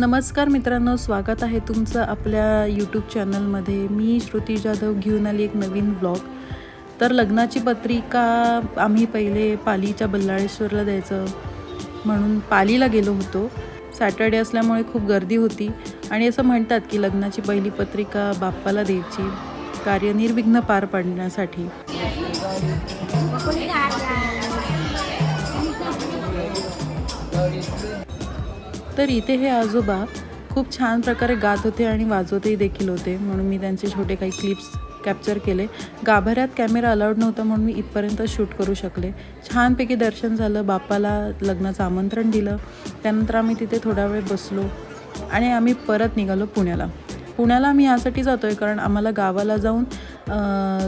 नमस्कार मित्रांनो, स्वागत आहे तुमचं आपल्या यूट्यूब चॅनलमध्ये. मी श्रुती जाधव घेऊन आली एक नवीन व्लॉग. तर लग्नाची पत्रिका आम्ही पहिले पालीच्या बल्लाळेश्वरला द्यायचं म्हणून पालीला गेलो होतो. सॅटर्डे असल्यामुळे खूप गर्दी होती आणि असं म्हणतात की लग्नाची पहिली पत्रिका बाप्पाला द्यायची, कार्य निर्विघ्न पार पाडण्यासाठी. तर इथे हे आजोबा खूप छान प्रकारे गात होते आणि वाजवतही देखील होते, म्हणून मी त्यांचे छोटे काही क्लिप्स कॅप्चर केले. गाभाऱ्यात कॅमेरा अलाउड नव्हता म्हणून मी इथपर्यंत शूट करू शकले. छानपैकी दर्शन झालं, बाप्पाला लग्नाचं आमंत्रण दिलं. त्यानंतर आम्ही तिथे थोडा वेळ बसलो आणि आम्ही परत निघालो पुण्याला आम्ही यासाठी जातो आहे कारण आम्हाला गावाला जाऊन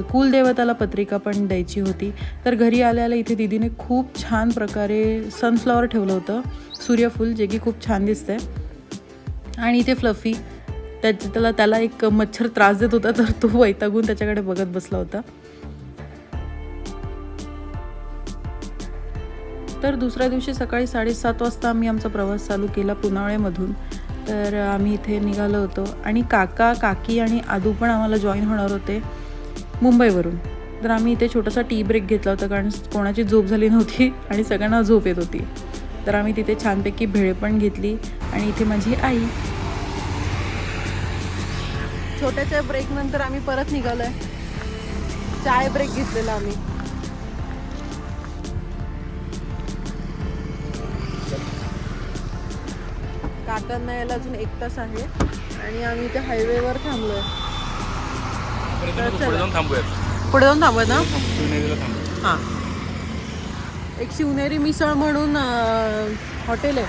कुलदेवताला पत्रिका पण द्यायची होती. तर घरी आल्याला इथे दीदीने खूप छान प्रकारे सनफ्लॉवर ठेवलं होतं, सूर्यफूल, जे की खूप छान दिसतंय. आणि इथे फ्लफी, त्याला एक मच्छर त्रास देत होता, तर तो वैतागून त्याच्याकडे बघत बसला होता. तर दुसऱ्या दिवशी सकाळी 7:30 वाजता आम्ही आमचा प्रवास चालू केला पुनावळेमधून. तर आम्ही इथे निघालो होतो आणि काका, काकी आणि आदू पण आम्हाला जॉईन होणार होते मुंबईवरून. तर आम्ही इथे छोटासा टी ब्रेक घेतला होता कारण कोणाची झोप झाली नव्हती आणि सगळ्यांना झोप येत होती. तर आम्ही तिथे छानपैकी भेळ पण घेतली आणि इथे माझी आई. छोट्याच्या ब्रेक नंतर आम्ही परत निघालोय. चाय ब्रेक घेतलेला आम्ही. काकांना यायला अजून 1 तास आहे आणि आम्ही इथे हायवेवर थांबलोय. पुढे जाऊन थांबूयात ना. हां, एक शिवनेरी मिसळ म्हणून हॉटेल आहे.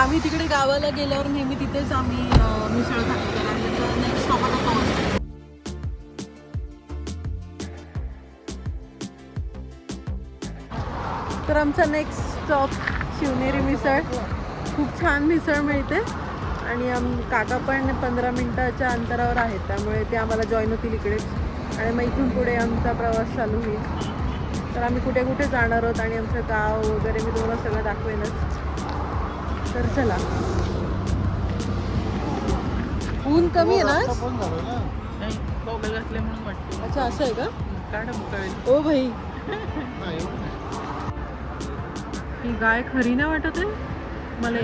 आम्ही तिकडे गावाला गेल्यावर नेहमी तिथेच आम्ही मिसळ खातो. तर आमचं नेक्स्ट स्टॉप आता पाऊस. तर आमचा नेक्स्ट स्टॉप शिवनेरी मिसळ. खूप छान मिसळ मिळते आणि काका पण 15 मिनिटाच्या अंतरावर आहेत, त्यामुळे ते आम्हाला जॉईन होतील इकडेच आणि मग इथून पुढे आमचा प्रवास चालू होईल. तर आम्ही कुठे कुठे जाणार आहोत आणि आमचं गाव वगैरे मी तुम्हाला सगळं दाखवेनच. तर चला. ऊन कमी आहे ना. अच्छा, असं आहे का? ओ भाई, ही गाय खरी नाही वाटत आहे मला.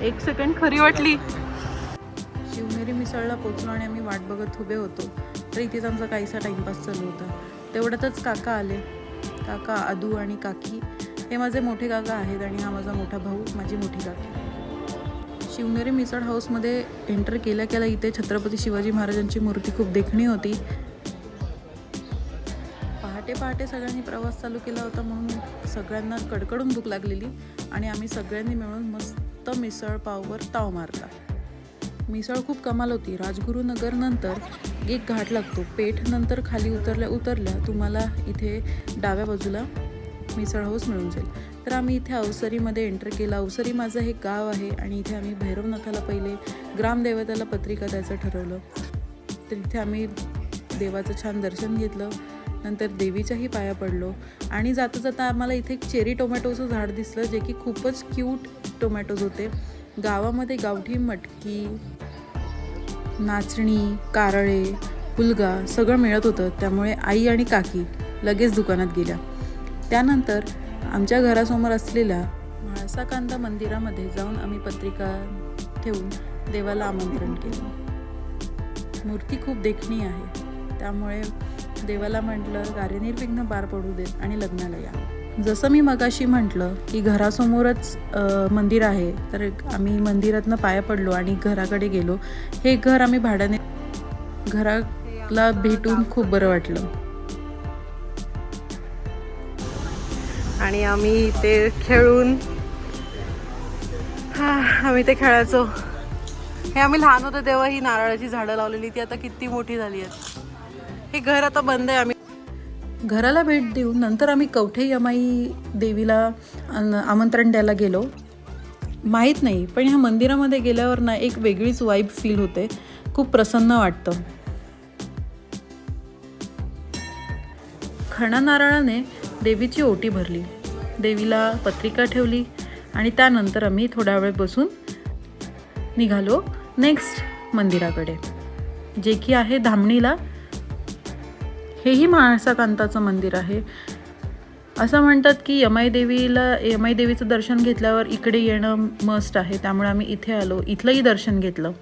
1 सेकंड खरी वाटली. शिवनेरी मिसळला पोचलो आणि आम्ही वाट बघत उभे होतो. तर इथेच आमचा काहीसा टाइमपास चालू होता. तेवढ्यातच काका आले. काका, आदू आणि काकी हे माझे मोठे काका आहेत आणि हा माझा मोठा भाऊ, माझी मोठी काकी. शिवनेरी मिसळ हाऊसमध्ये एंटर केल्या इथे छत्रपती शिवाजी महाराजांची मूर्ती खूप देखणी होती. पहाटे सगळ्यांनी प्रवास चालू केला होता म्हणून सगळ्यांना कडकडून भूक लागलेली आणि आम्ही सगळ्यांनी मिळून मस्त मिसळ पाववर ताव मारला. मिसळ खूप कमाल होती. राजगुरुनगर नंतर एक घाट लागतो. पेठ नंतर खाली उतरल्या तुम्हाला इथे डाव्या बाजूला मिसळ हाऊस मिळून जाईल. तर आम्ही इथे अवसरीमध्ये एंटर केला. अवसरी माझं हे गाव आहे आणि इथे आम्ही भैरवनाथाला पहिले ग्रामदेवताला पत्रिका द्यायचं ठरवलं. तर इथे आम्ही देवाचं छान दर्शन घेतलं. नंतर देवीच्याही पाया पडलो आणि जाता आम्हाला इथे एक चेरी टोमॅटोचं झाड दिसलं, जे की खूपच क्यूट टोमॅटोज होते. गावामध्ये गावठी मटकी, नाचणी, कारळे, हुलगा सगळं मिळत होतं, त्यामुळे आई आणि काकी लगेच दुकानात गेल्या. त्यानंतर आमच्या घरासमोर असलेल्या म्हाळसाकांदा मंदिरामध्ये जाऊन आम्ही पत्रिका ठेवून देवाला आमंत्रण केलं. मूर्ती खूप देखणी आहे, त्यामुळे देवाला म्हटलं कार्यनिर्विघ्न पार पडू देत आणि लग्नाला या. जसं मी मगाशी म्हटलं की घरासमोरच मंदिर आहे, तर आम्ही मंदिरातनं पाया पडलो आणि घराकडे गेलो. हे घर आम्ही भाड्याने, घराला भेटून खूप बरं वाटलं आणि आम्ही ते खेळून आम्ही ते खेळायचो. हे आम्ही लहान होतो तेव्हा ही नारळाची झाडं लावलेली, ती आता किती मोठी झाली आहेत. हे घर आता बंद आहे. आम्ही घराला भेट देऊन नंतर आम्ही कवठे यमाई देवीला आमंत्रण द्यायला गेलो. माहीत नाही, पण ह्या मंदिरामध्ये गेल्यावर ना एक वेगळीच वाईब फील होते. खूप प्रसन्न वाटतं. खणा नारळाने देवीची ओटी भरली, देवीला पत्रिका ठेवली आणि त्यानंतर आम्ही थोडा वेळ बसून निघालो नेक्स्ट मंदिराकडे, जे की आहे धामणीला. हेही म्हाळसाकांताचं मंदिर आहे. असं म्हणतात की यमाई देवीचं दर्शन घेतल्यावर इकडे येणं मस्ट आहे, त्यामुळे आम्ही इथे आलो, इथलंही दर्शन घेतलं.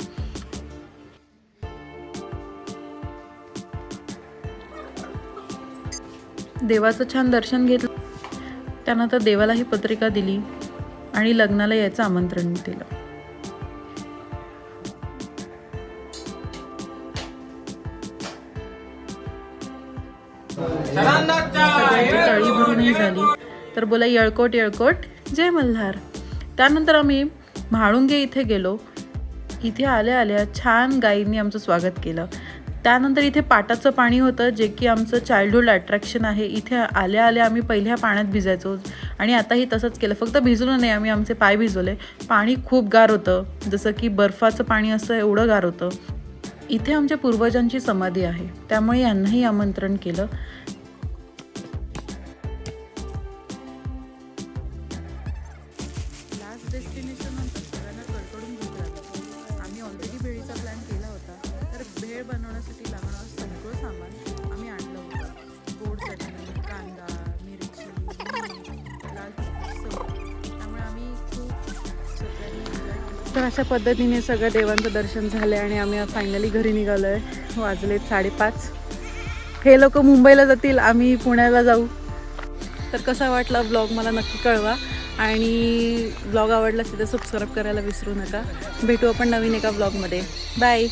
देवाचं छान दर्शन घेतलं. त्यानंतर देवालाही पत्रिका दिली आणि लग्नाला यायचं आमंत्रण दिलं. सगळ्यांची तळी भरूनही झाली. तर बोला येळकोट येळकोट जय मल्हार. त्यानंतर आम्ही म्हाळुंगे इथे गेलो. इथे आल्या आल्या छान गाईंनी आमचं स्वागत केलं. त्यानंतर इथे पाटाचं पाणी होतं, जे की आमचं चाइल्डहुड अट्रॅक्शन आहे. इथे आल्या आल्या आम्ही पहिल्या पाण्यात भिजायचो आणि आताही तसंच केलं. फक्त भिजलो नाही आम्ही, आमचे पाय भिजवले. पाणी खूप गार होतं, जसं की बर्फाचं पाणी असं एवढं गार होतं. इथे आमच्या पूर्वजांची समाधी आहे, त्यामुळे यांनाही आमंत्रण केलं. लास्ट डेस्टिनेशन नंतर सगळ्यांना कडकडून भूक लागली. आम्ही ऑलरेडी भेळीचा प्लॅन केला होता, तर भेळ बनवण्यासाठी लागणारं सगळं सामान आम्ही आणलं होतं. गोड चटणी, कांदा, मिरची, मीठ, लाल तिखट सगळं. त्यामुळे आम्ही खूप सगळ्यांनी एन्जॉय केलं. तर अशा पद्धतीने सगळं देवांचं दर्शन झालं आणि आम्ही फायनली घरी निघालो आहे. वाजले 5:30. हे लोक मुंबईला जातील, आम्ही पुण्याला जाऊ. तर कसा वाटला व्लॉग मला नक्की कळवा आणि व्लॉग आवडला असेल तर सबस्क्राईब करायला विसरू नका. भेटू आपण नवीन एका व्लॉगमध्ये. बाय.